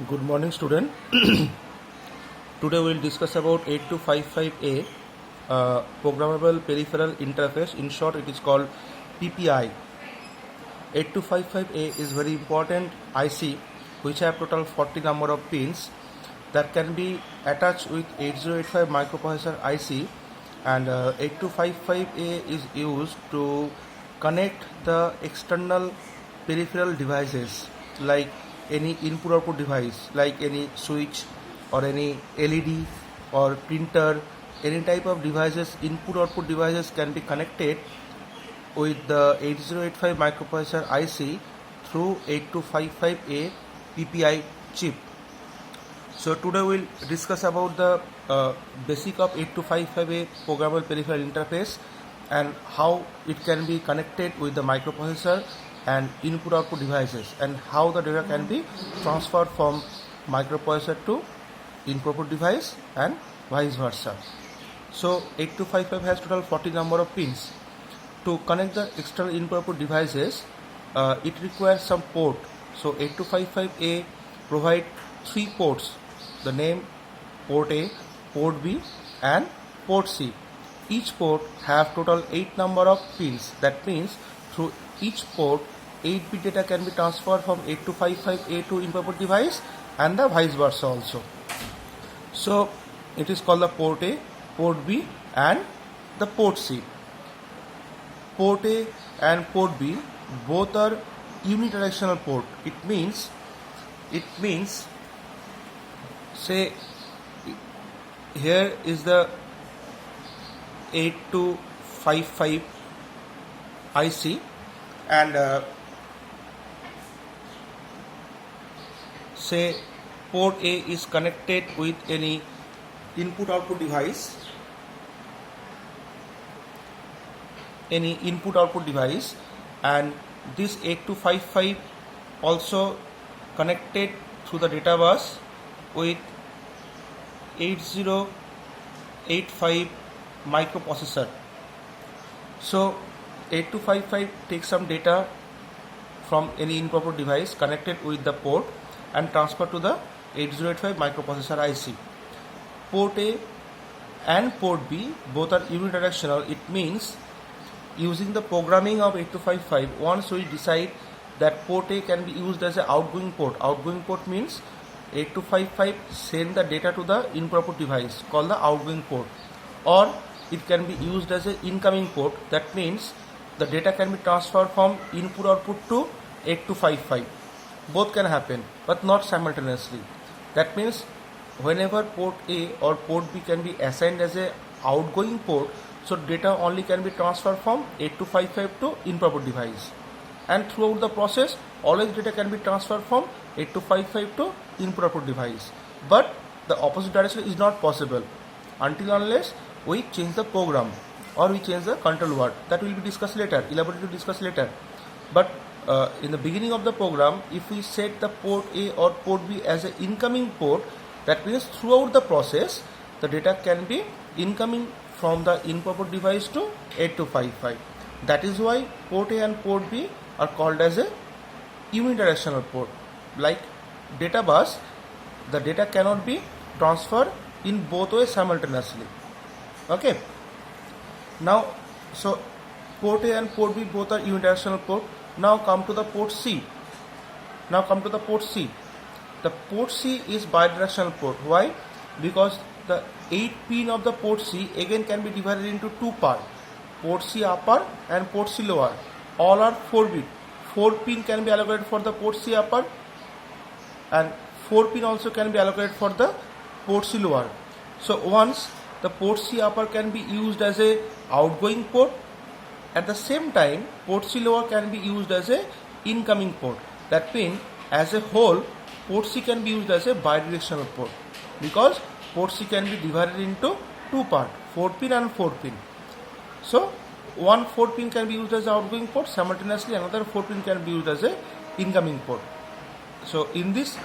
Good morning, student. Today we will discuss about 8255A, Programmable Peripheral Interface. In short, it is called PPI. 8255A is very important IC which have total 40 number of pins that can be attached with 8085 microprocessor IC, and 8255A is used to connect the external peripheral devices like any input output device like any switch or any LED or printer. Any type of devices, input output devices, can be connected with the 8085 microprocessor IC through 8255A PPI chip. So today we'll discuss about the basic of 8255A programmable peripheral interface and how it can be connected with the microprocessor and input output devices, and how the data can be transferred from microprocessor to input output device and vice versa. So 8255 has total 40 number of pins. To connect the external input output devices, it requires some port. So 8255A provide 3 ports. The name port A, port B and port C. Each port have total 8 number of pins. That means through each port 8-bit data can be transferred from 8255A to input output device and the vice versa also. So it is called the port A, port B and the port C. Port A and port B both are unidirectional port. It means say here is the 8255 IC and say port A is connected with any input output device, and this 8255 also connected through the data bus with 8085 microprocessor. So 8255 takes some data from any input output device connected with the port and transfer to the 8085 microprocessor IC. Port A and port B both are unidirectional. It means using the programming of 8255, once we decide that port A can be used as an outgoing port. Outgoing port means 8255 send the data to the input output device called the outgoing port, or it can be used as an incoming port. That means the data can be transferred from input output to 8255. Both can happen but not simultaneously. That means whenever port A or port B can be assigned as a outgoing port, so data only can be transferred from 8255 to input output device, and throughout the process always data can be transferred from 8255 to input output device. But the opposite direction is not possible until unless we change the program or we change the control word. That will be discussed later, elaborated discussed later. But in the beginning of the program, if we set the port A or port B as an incoming port, that means throughout the process the data can be incoming from the input output device to 8255. That is why port A and port B are called as a unidirectional port. Like data bus, the data cannot be transferred in both ways simultaneously. Okay. Now, so port A and port B both are unidirectional port. Now come to the port C. The port C is bidirectional port. Why? Because the 8 pin of the port C again can be divided into 2 parts. Port C upper and port C lower. All are 4 bit. 4 pin can be allocated for the port C upper, and 4 pin also can be allocated for the port C lower. So once the port C upper can be used as a outgoing port, at the same time port C lower can be used as a incoming port. That means as a whole port C can be used as a bidirectional port, because port C can be divided into 2 parts, 4 pin and 4 pin. So one 4 pin can be used as an outgoing port, simultaneously another 4 pin can be used as a incoming port. So in this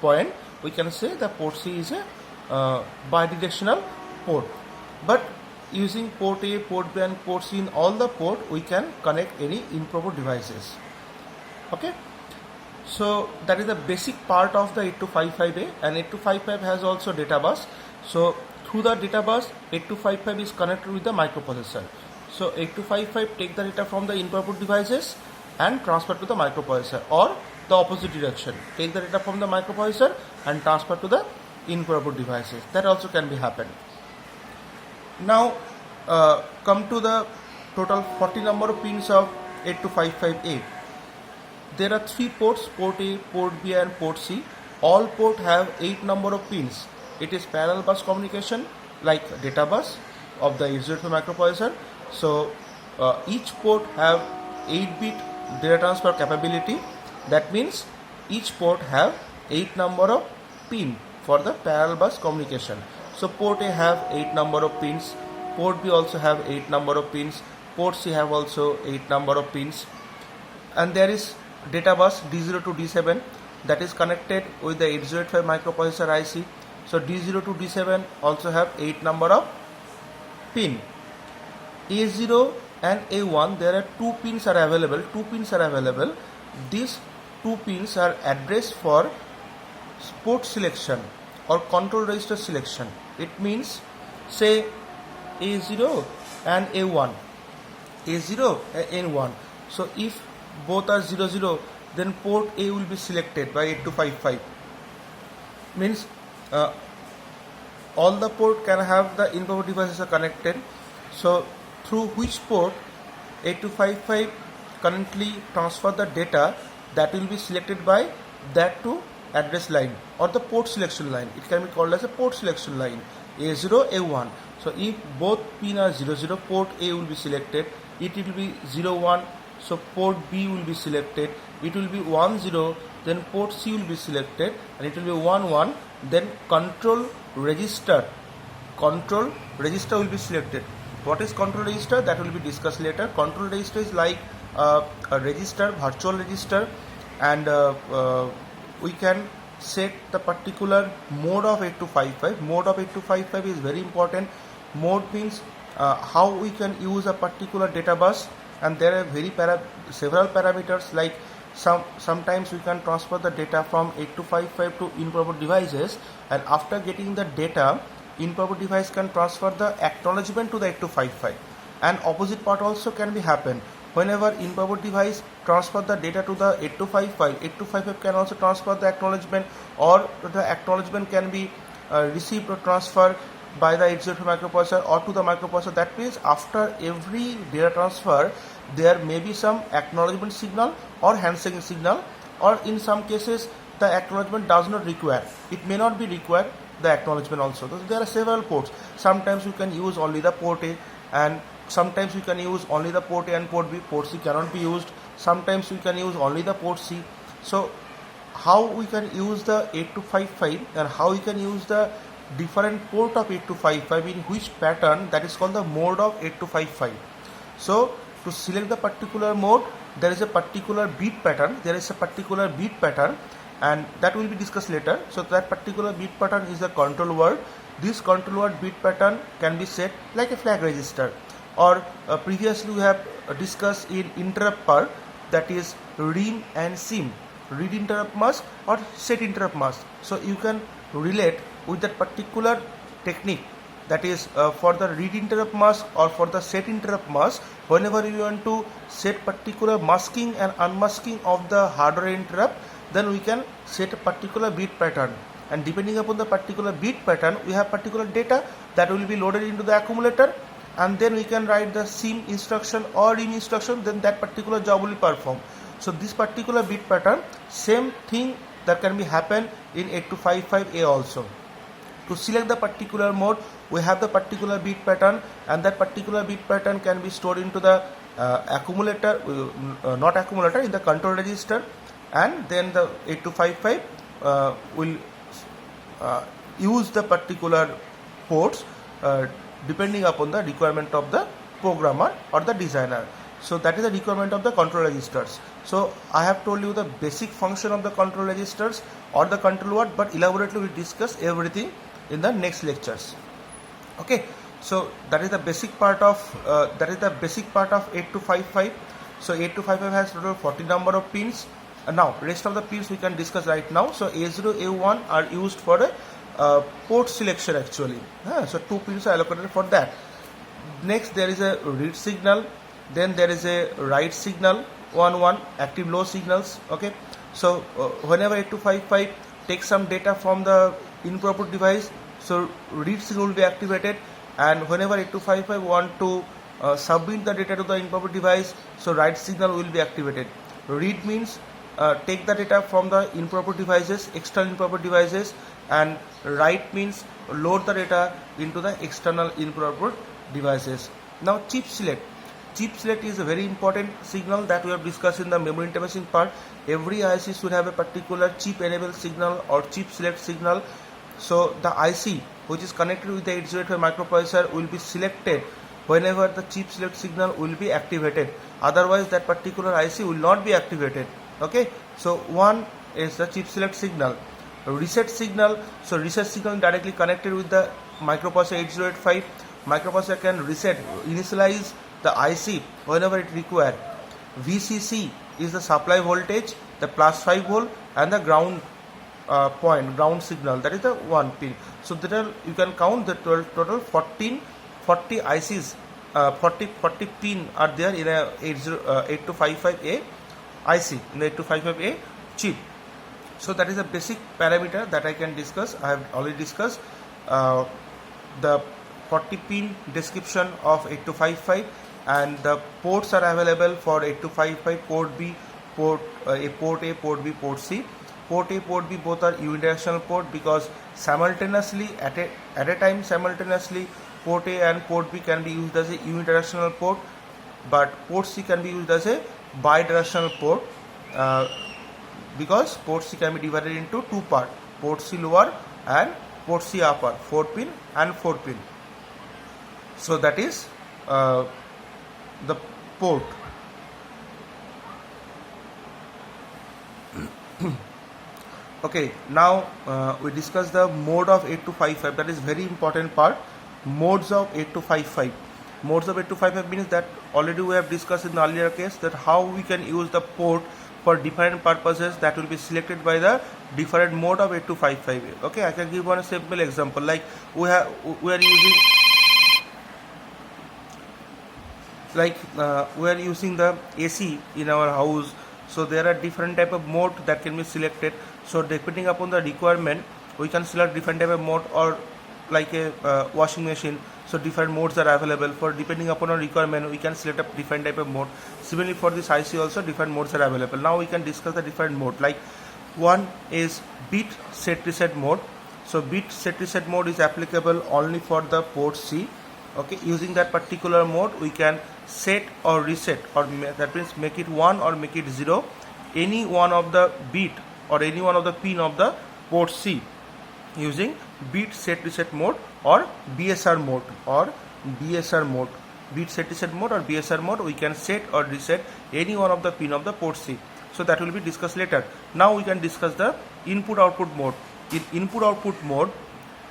point we can say the port C is a bidirectional port. But using port A, port B and port C in all the port, we can connect any input devices. Okay. So that is the basic part of the 8255A, and 8255 has also data bus. So through the data bus, 8255 is connected with the microprocessor. So 8255 take the data from the input devices and transfer to the microprocessor, or the opposite direction, take the data from the microprocessor and transfer to the input devices. That also can be happen. Now come to the total 40 number of pins of 8255A. There are 3 ports, port A, port B and port C. All ports have 8 number of pins. It is parallel bus communication like data bus of the 8085 microprocessor. So each port have 8-bit data transfer capability. That means each port have 8 number of pin for the parallel bus communication. So port A have 8 number of pins, port B also have 8 number of pins, port C have also 8 number of pins, and there is data bus D0 to D7 that is connected with the 8085 microprocessor IC. So D0 to D7 also have 8 number of pin. A0 and A1, there are 2 pins are available. These 2 pins are addressed for port selection or control register selection. It means, say A0 and A1, A0 and A1. So if both are 00, then port A will be selected by 8255. Means all the port can have the input devices are connected. So through which port 8255 currently transfer the data, that will be selected by that to address line or the port selection line. It can be called as a port selection line, A0, A1. So if both pin are 00, port A will be selected, it will be 01, so port B will be selected, it will be 10, then port C will be selected, and it will be 11, then control register will be selected. What is control register? That will be discussed later. Control register is like a register, virtual register, and we can set the particular mode of 8255. Mode of 8255 is very important. Mode means how we can use a particular data bus, and there are several parameters, like sometimes we can transfer the data from 8255 to input devices, and after getting the data, input device can transfer the acknowledgement to the 8255, and opposite part also can be happen. Whenever input device transfer the data to the 8255, 8255 can also transfer the acknowledgement, or the acknowledgement can be received or transferred by the 8085 microprocessor or to the microprocessor. That means after every data transfer, there may be some acknowledgement signal or handshake signal, or in some cases the acknowledgement does not require. It may not be required the acknowledgement also. So there are several ports. Sometimes you can use only the port A, and sometimes you can use only the port A and port B. Port C cannot be used. Sometimes you can use only the port C. So how we can use the 8255 and how we can use the different port of 8255 in which pattern, that is called the mode of 8255. So to select the particular mode, there is a particular beat pattern, and that will be discussed later. So that particular beat pattern is the control word. This control word beat pattern can be set like a flag register, or previously we have discussed in interrupt part, that is RIM and SIM, read interrupt mask or set interrupt mask. So you can relate with that particular technique, that is for the read interrupt mask or for the set interrupt mask. Whenever you want to set particular masking and unmasking of the hardware interrupt, then we can set a particular beat pattern, and depending upon the particular beat pattern, we have particular data that will be loaded into the accumulator, and then we can write the SIM instruction or RIM instruction, then that particular job will be performed. So this particular beat pattern, same thing that can be happen in 8255A also. To select the particular mode, we have the particular beat pattern, and that particular beat pattern can be stored into the accumulator, in the control register, and then the 8255 will use the particular ports depending upon the requirement of the programmer or the designer. So that is the requirement of the control registers. So I have told you the basic function of the control registers or the control word, but elaborately we discuss everything in the next lectures. Okay, so that is the basic part of 8255. So 8255 has total 40 number of pins. Now rest of the pins we can discuss right now. So A0, A1 are used for a port selection actually. So 2 pins are allocated for that. Next there is a read signal, then there is a write signal, 1 active low signals. Okay, so whenever 8255 takes some data from the improper device, so read signal will be activated, and whenever 8255 want to submit the data to the improper device, so write signal will be activated. Read means take the data from the improper devices, external improper devices, and write means load the data into the external improper devices. Now chip select. Chip select is a very important signal that we have discussed in the memory interfacing part. Every IC should have a particular chip enable signal or chip select signal. So the IC which is connected with the 8085 microprocessor will be selected whenever the chip select signal will be activated. Otherwise that particular IC will not be activated. Okay, so one is the chip select signal. Reset signal. So reset signal directly connected with the microprocessor 8085. Microprocessor can reset, initialize the IC whenever it required. VCC is the supply voltage, the plus 5 volt, and the ground ground signal, that is the 1 pin. So that you can count the total 40 ICs, 40 pin are there in a 8255A IC, in the 8255A chip. So that is a basic parameter that I can discuss. I have already discussed the 40 pin description of 8255, and the ports are available for 8255, port B, port A, port B, port C. Port A, port B both are unidirectional port, because simultaneously at a time simultaneously port A and port B can be used as a unidirectional port, but port C can be used as a bidirectional port, because port C can be divided into 2 parts, port C lower and port C upper, 4 pin and 4 pin. So that is the port. Okay, now we discuss the mode of 8255. That is very important part. Modes of 8255. Modes of 8255 means that already we have discussed in the earlier case that how we can use the port for different purposes that will be selected by the different mode of 8255. Okay, I can give one simple example. Like we are using the AC in our house. So there are different type of mode that can be selected. So depending upon the requirement, we can select different type of mode, or like a washing machine. So different modes are available. For depending upon our requirement, we can select a different type of mode. Similarly for this IC also different modes are available. Now we can discuss the different mode. Like one is bit set reset mode. So bit set reset mode is applicable only for the port C. Okay, using that particular mode we can set or reset, or that means make it 1 or make it 0, any one of the bit or any one of the pin of the port C, using bit set reset mode or BSR mode bit set reset mode or BSR mode. We can set or reset any one of the pin of the port C. So that will be discussed later. Now we can discuss the input output mode. In input output mode,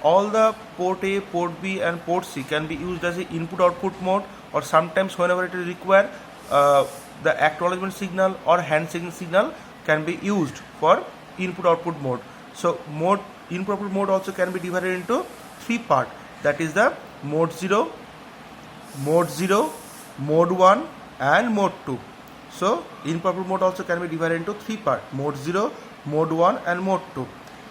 all the port A, port B and port C can be used as a input output mode, or sometimes whenever it is required, the acknowledgement signal or hand shaking signal can be used for input output mode. So input output mode also can be divided into 3 parts, that is the mode 0, mode 1 and mode 2. So input output mode also can be divided into 3 parts, mode 0, mode 1 and mode 2.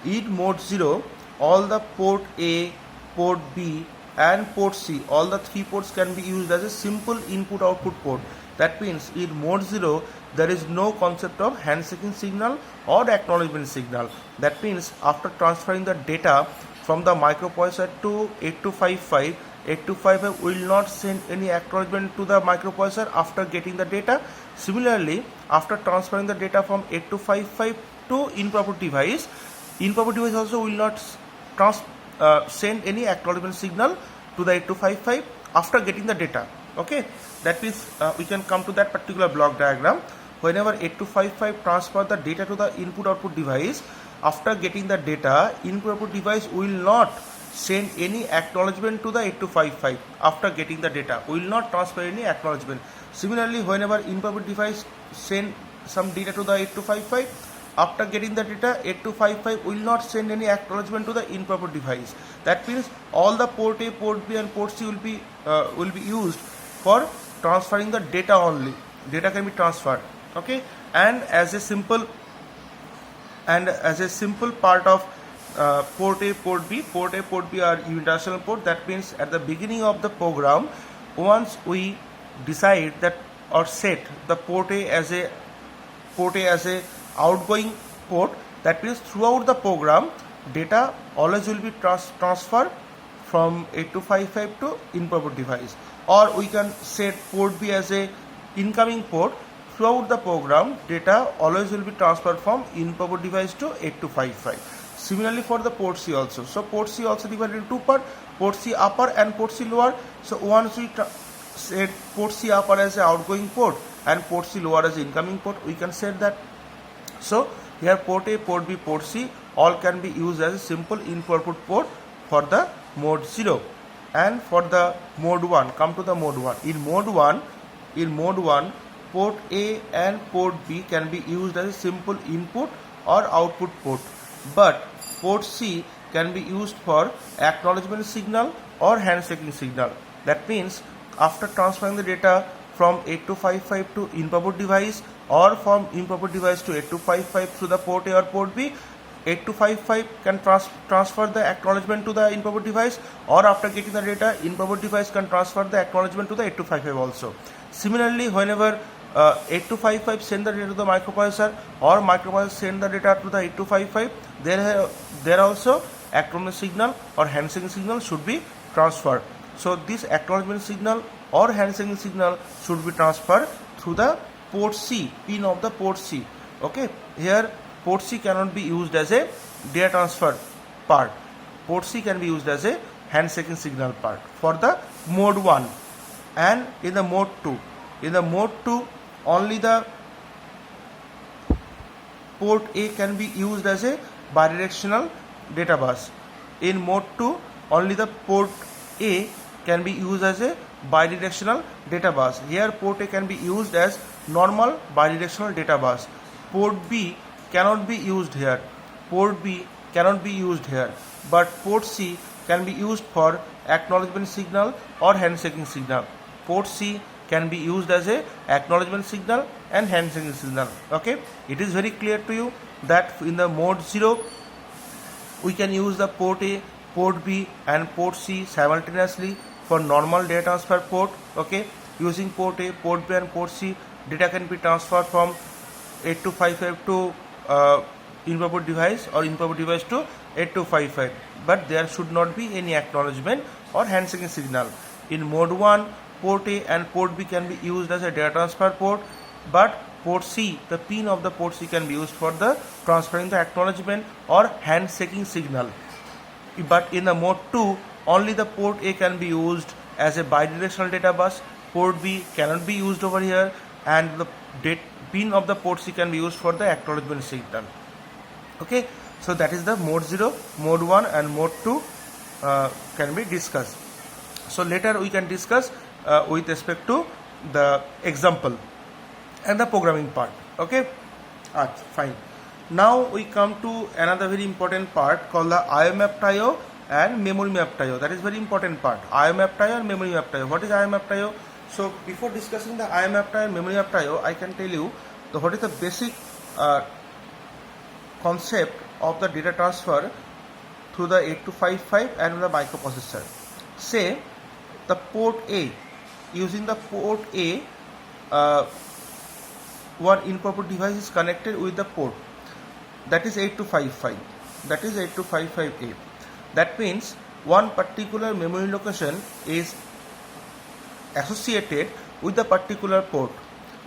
In mode 0, all the port A, port B and port C, all the 3 ports can be used as a simple input output port. That means in mode 0 there is no concept of handshaking signal or acknowledgement signal. That means after transferring the data from the microprocessor to 8255, 8255 will not send any acknowledgement to the microprocessor after getting the data. Similarly, after transferring the data from 8255 to improper device also will not send any acknowledgement signal to the 8255 after getting the data. Okay, that means we can come to that particular block diagram. Whenever 8255 transfer the data to the input output device, after getting the data, input output device will not send any acknowledgement to the 8255 after getting the data, will not transfer any acknowledgement. Similarly, whenever input output device send some data to the 8255. After getting the data, 8255 will not send any acknowledgement to the in-proper device. That means all the port A, port B and port C will be used for transferring the data only. Data can be transferred, okay? And as a simple part of port A, port B are unidirectional port. That means at the beginning of the program, once we decide that or set the port A as a outgoing port, that means throughout the program data always will be transferred from 8255 to in-proper device. Or we can set port B as a incoming port. Throughout the program data always will be transferred from in-proper device to 8255. Similarly for the port C also. So port C also divided into two parts, port C upper and port C lower. So once we set port C upper as an outgoing port and port C lower as incoming port, we can set that. So here port A, port B, port C all can be used as a simple input port for the mode 0. And for the mode 1, come to the mode 1. In mode 1, port A and port B can be used as a simple input or output port. But port C can be used for acknowledgement signal or handshaking signal. That means after transferring the data from 8255 to in-proper device or from in-proper device to 8255 through the port A or port B, 8255 can transfer the acknowledgement to the in-proper device, or after getting the data, in-proper device can transfer the acknowledgement to the 8255 also. Similarly, whenever 8255 send the data to the microprocessor or microprocessor send the data to the 8255, there also acknowledgement signal or handshaking signal should be transferred. So this acknowledgement signal or handshaking signal should be transferred through the port C, pin of the port C. Okay, here port C cannot be used as a data transfer part. Port C can be used as a handshaking signal part for the mode 1. And in the mode 2, only the port A can be used as a bidirectional data bus. In mode 2, only the port A can be used as a bidirectional data bus. Here port A can be used as normal bidirectional data bus. Port B cannot be used here. But port C can be used for acknowledgement signal or handshaking signal. Port C can be used as a acknowledgement signal and handshaking signal. Okay, it is very clear to you that in the mode 0 we can use the port A, port B and port C simultaneously for normal data transfer port. Okay, using port A, port B and port C, data can be transferred from 8255 to in-proper device or in-proper device to 8255, but there should not be any acknowledgement or handshaking signal. In mode 1, port A and port B can be used as a data transfer port, but port C, the pin of the port C can be used for the transferring the acknowledgement or handshaking signal. But in the mode 2, only the port A can be used as a bidirectional data bus. Port B cannot be used over here, and the pin of the port C can be used for the acknowledgement signal. Okay, so that is the mode 0, mode 1 and mode 2 can be discussed. So later we can discuss with respect to the example and the programming part. Okay, fine. Now we come to another very important part called the IO mapped IO and memory mapped IO. That is very important part. IO mapped IO and memory mapped IO. What is IO mapped IO? So before discussing the IO mapped IO and memory mapped IO, I can tell you what is the basic concept of the data transfer through the 8255 and the microprocessor. Say the port A, using the port A, one in-proper device is connected with the port, that is 8255. That is 8255A. That means one particular memory location is associated with the particular port.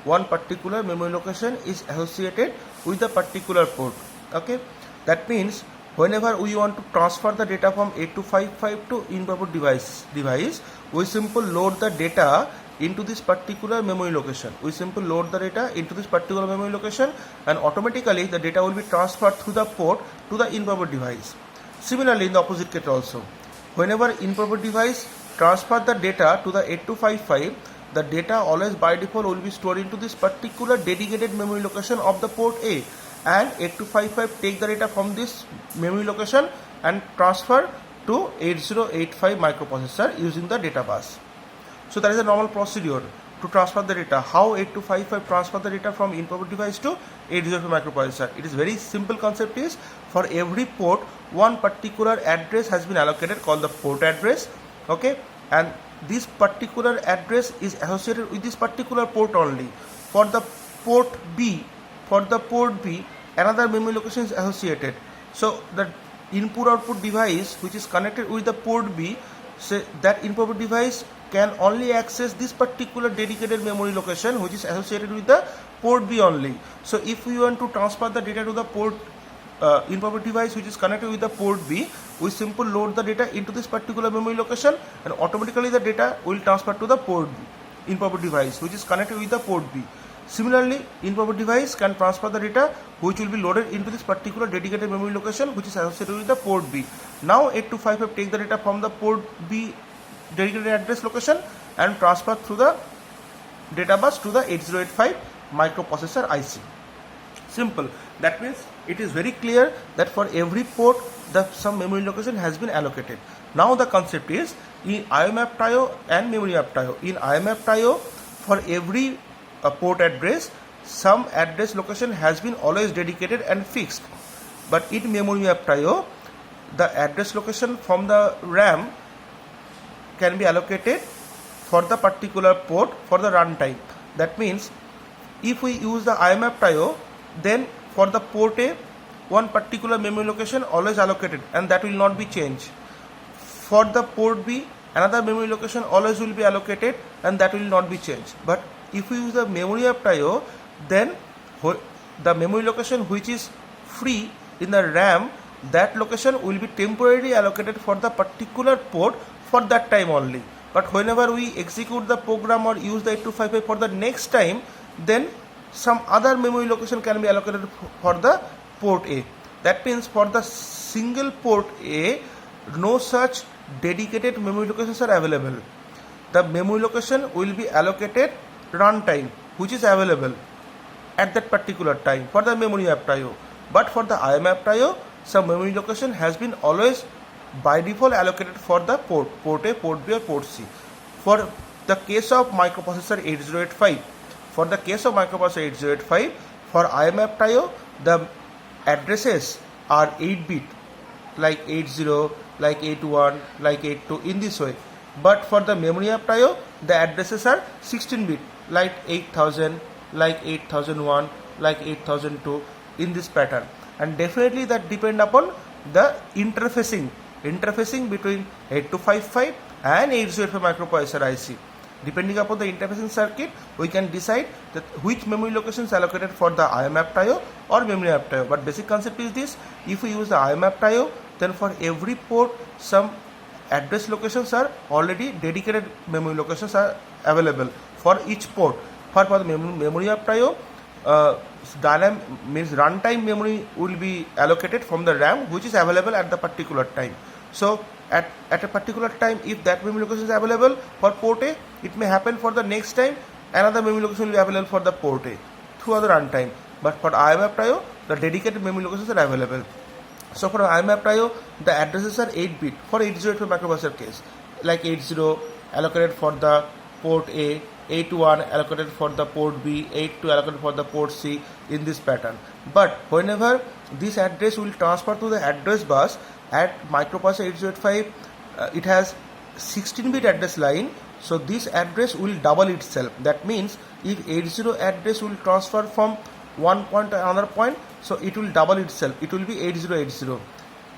One particular memory location is associated with the particular port. Okay, that means whenever we want to transfer the data from 8255 to in-proper device, we simply load the data into this particular memory location. And automatically the data will be transferred through the port to the in-proper device. Similarly, in the opposite case also, whenever in-proper device transfer the data to the 8255, the data always by default will be stored into this particular dedicated memory location of the port A, and 8255 take the data from this memory location and transfer to 8085 microprocessor using the data bus. So that is a normal procedure to transfer the data. How 8255 transfer the data from in-port device to 8085 microprocessor? It is very simple concept is, for every port one particular address has been allocated called the port address, okay, and this particular address is associated with this particular port only. For the port B, another memory location is associated. So the input output device which is connected with the port B, so that input device can only access this particular dedicated memory location which is associated with the port B only. So if we want to transfer the data to the port input device which is connected with the port B, we simply load the data into this particular memory location, and automatically the data will transfer to the port B, input device which is connected with the port B. Similarly, input device can transfer the data which will be loaded into this particular dedicated memory location which is associated with the port B. Now 8255 take the data from the port B dedicated address location and transfer through the data bus to the 8085 microprocessor IC. Simple. That means it is very clear that for every port some memory location has been allocated. Now the concept is in IO-mapped IO and memory mapped IO. In IO-mapped IO, for every port address, some address location has been always dedicated and fixed. But in memory mapped IO, the address location from the RAM can be allocated for the particular port for the runtime. That means if we use the IO-mapped IO, then for the port A, one particular memory location always allocated and that will not be changed. For the port B, another memory location always will be allocated and that will not be changed. But if we use the memory mapped IO, then the memory location which is free in the RAM, that location will be temporarily allocated for the particular port for that time only. But whenever we execute the program or use the 8255 for the next time, then some other memory location can be allocated for the port A. That means for the single port A, no such dedicated memory locations are available. The memory location will be allocated runtime which is available at that particular time for the memory mapped IO. But for the IO mapped IO, some memory location has been always by default allocated for the port A, port B or port C. For the case of microprocessor 8085, for IO mapped IO, the addresses are 8-bit, like 80, like 81, like 82, in this way. But for the memory mapped IO, the addresses are 16-bit, like 8000, like 8001, like 8002, in this pattern. And definitely that depend upon the interfacing between 8255 and 8085 microprocessor IC. Depending upon the interfacing circuit, we can decide that which memory location is allocated for the IO mapped IO or memory mapped IO. But basic concept is this: if we use the IO mapped IO, then for every port some address locations are already dedicated memory locations are available for each port. For the memory mapped IO, means runtime memory will be allocated from the RAM which is available at the particular time. So at a particular time, if that memory location is available for port A, it may happen for the next time another memory location will be available for the port A through the runtime. But for IO mapped IO, the dedicated memory locations are available. So for IO mapped IO, the addresses are 8-bit for 8085 microprocessor case, like 80 allocated for the port A, 81 allocated for the port B, 82 allocated for the port C, in this pattern. But whenever this address will transfer to the address bus at microprocessor 8085, it has 16-bit address line, so this address will double itself. That means if 80 address will transfer from one point to another point, so it will double itself, it will be 8080.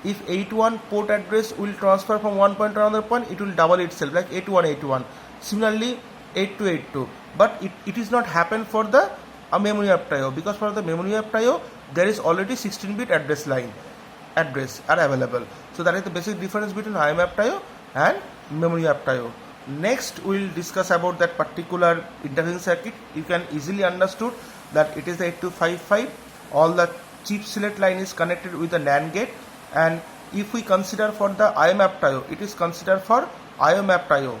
If 81 port address will transfer from one point to another point, it will double itself, like 8181. Similarly 8282. But it is not happen for the memory mapped IO, because for the memory mapped IO there is already 16-bit address are available. So that is the basic difference between IO mapped IO and memory mapped IO. Next we will discuss about that particular interfacing circuit. You can easily understood that it is the 8255. All the chip select line is connected with the NAND gate, and if we consider for the IO mapped IO, it is considered for IO mapped IO.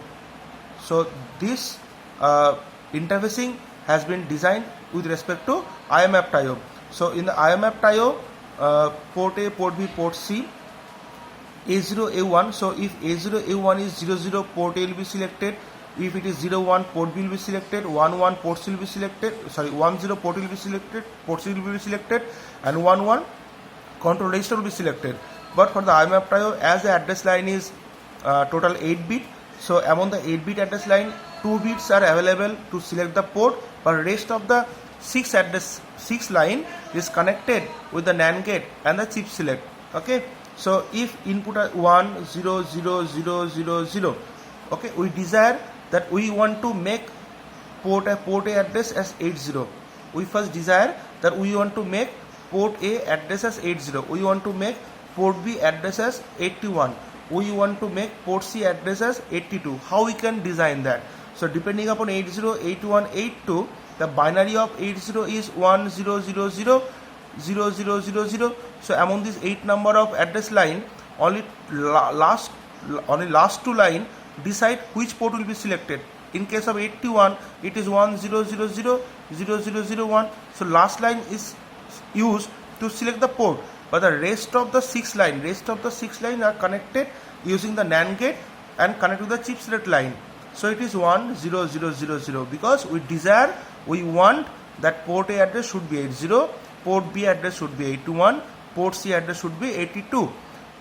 So this interfacing has been designed with respect to IMAP TIO. So in the IMAP TIO, port A, port B, port C, A0, A1. So if A0, A1 is 00, port A will be selected. If it is 01, port B will be selected. 11, port C will be selected. Sorry, 10, port A will be selected. Port C will be selected, and 11, control register will be selected. But for the IMAP TIO, as the address line is total 8 bit, so among the 8 bit address line, 2 bits are available to select the port, but rest of the 6 line is connected with the NAND gate and the chip select. Okay, so if input are 1 0 0 0 0 0, okay, we desire that we want to make port A address as 80. We first desire that we want to make port A address as 80. We want to make port B address as 81. We want to make port C address as 82. How we can design that? So depending upon 80, 81, 82, the binary of 80 is 1000 0000. So among these 8 number of address line, only last 2 line decide which port will be selected. In case of 81, it is 1000 0001. So last line is used to select the port, but the rest of the 6 line are connected using the NAND gate and connected to the chip select line. So it is 10000 because we want that port A address should be 80, port B address should be 81, port C address should be 82,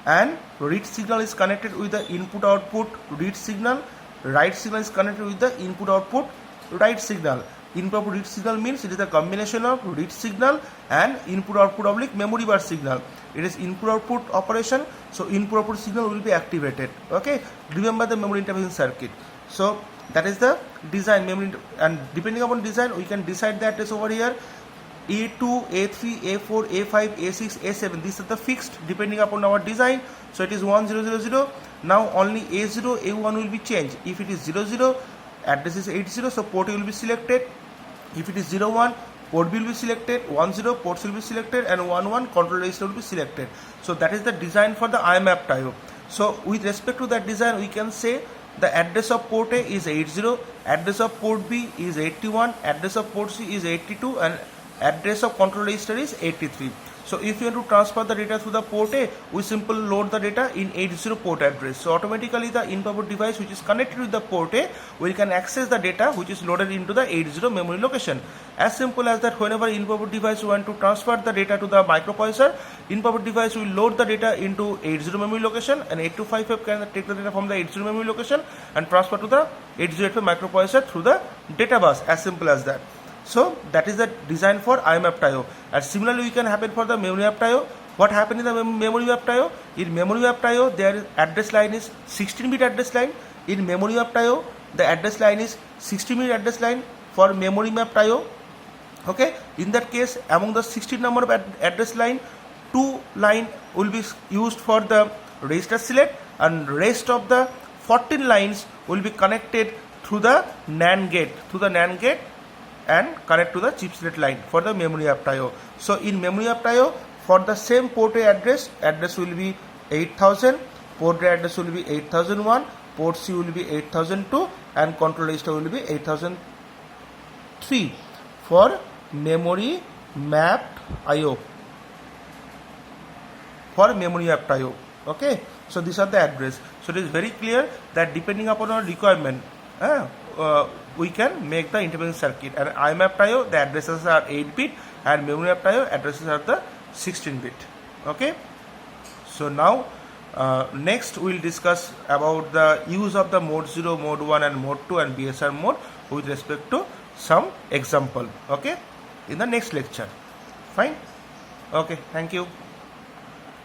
and read signal is connected with the input output read signal, write signal is connected with the input output write signal. Input output read signal means it is a combination of read signal and input output oblique memory bar signal. It is input output operation, so input output signal will be activated. Okay, remember the memory interfacing circuit. So that is the design memory, and depending upon design we can decide the address over here. A2, A3, A4, A5, A6, A7, these are the fixed depending upon our design. So it is 1000. Now only A0, A1 will be changed. If it is 00, address is 80, so port A will be selected. If it is 01, port B will be selected. 10, ports will be selected, and 11, control register will be selected. So that is the design for the IMAP TIO. So with respect to that design, we can say the address of port A is 80, address of port B is 81, address of port C is 82, and address of control register is 83. So if you want to transfer the data through the port A, we simply load the data in 80 port address. So automatically the input device which is connected with the port A, we can access the data which is loaded into the 80 memory location. As simple as that, whenever input device want to transfer the data to the microprocessor, input device will load the data into 80 memory location, and 8255 can take the data from the 80 memory location and transfer to the 8085 microprocessor through the data bus. As simple as that. So that is the design for IMAP TIO. And similarly we can happen for the memory map TIO. What happened in the memory map TIO? In memory map TIO, their address line is 16-bit address line. In memory map TIO, the address line is 16-bit address line for memory map TIO. Okay, in that case, among the 16 number of address line, 2 line will be used for the register select, and rest of the 14 lines will be connected through the NAND gate, and connect to the chip select line for the memory map TIO. So in memory map TIO, for the same port A address will be 8000, port A address will be 8001, port C will be 8002, and control register will be 8003 for memory mapped IO. For memory mapped IO. Okay, so these are the address. So it is very clear that depending upon our requirement, we can make the interfacing circuit. And IMAP TIO, the addresses are 8-bit, and memory map TIO addresses are the 16-bit. Okay, so now next we will discuss about the use of the mode 0, mode 1, and mode 2 and BSR mode with respect to some example. Okay, in the next lecture. Fine. Okay, thank you.